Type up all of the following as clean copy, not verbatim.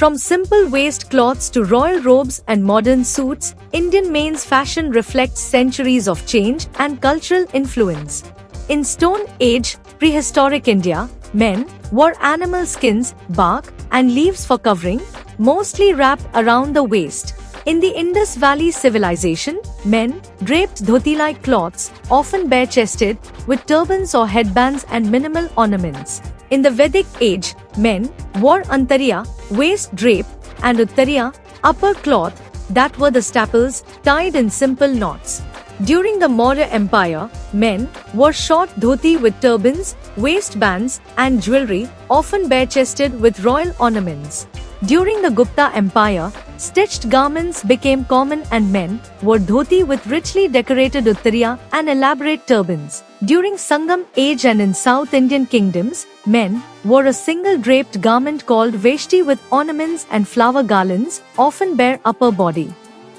From simple waist cloths to royal robes and modern suits, Indian men's fashion reflects centuries of change and cultural influence. In Stone Age, prehistoric India, men wore animal skins, bark, and leaves for covering, mostly wrapped around the waist. In the Indus Valley civilization, men draped dhoti-like cloths, often bare-chested, with turbans or headbands and minimal ornaments. In the Vedic age, men wore antariya, waist drape, and uttariya, upper cloth, that were the staples, tied in simple knots. During the Maurya Empire, men wore short dhoti with turbans, waistbands, and jewelry, often bare-chested with royal ornaments. During the Gupta Empire, stitched garments became common and men wore dhoti with richly decorated uttariya and elaborate turbans. During Sangam age and in South Indian kingdoms, men wore a single draped garment called veshti with ornaments and flower garlands, often bare upper body.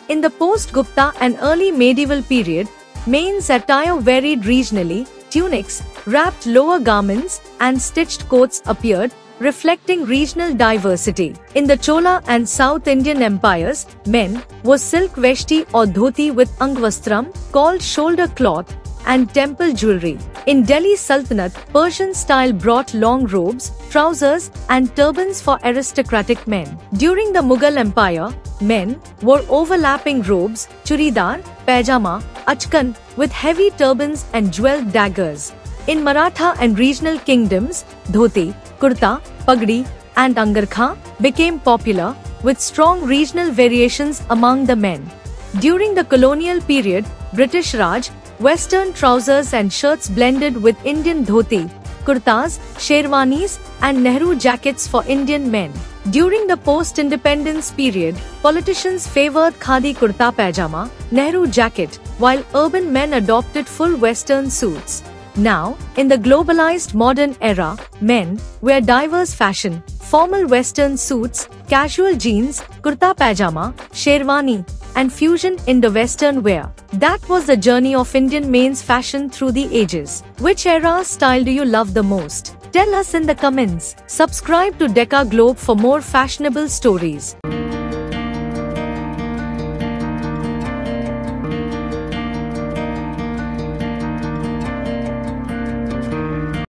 In the post-Gupta and early medieval period, men's attire varied regionally. Tunics, wrapped lower garments, and stitched coats appeared, reflecting regional diversity. In the Chola and South Indian empires, men wore silk veshti or dhoti with angvastram, called shoulder cloth, and temple jewelry. In Delhi Sultanate, Persian style brought long robes, trousers, and turbans for aristocratic men. During the Mughal Empire, men wore overlapping robes, churidar, pajama, achkan, with heavy turbans and jeweled daggers. In Maratha and regional kingdoms, dhoti, kurta, pagdi, and angarkha became popular, with strong regional variations among the men. During the colonial period, British Raj, Western trousers and shirts blended with Indian dhoti, kurtas, sherwanis, and Nehru jackets for Indian men. During the post-independence period, politicians favored khadi kurta pajama, Nehru jacket, while urban men adopted full Western suits. Now, in the globalized modern era, men wear diverse fashion, formal Western suits, casual jeans, kurta pajama, sherwani, and fusion Indo-Western wear. That was the journey of Indian men's fashion through the ages. Which era style do you love the most? Tell us in the comments. Subscribe to Decca Globe for more fashionable stories.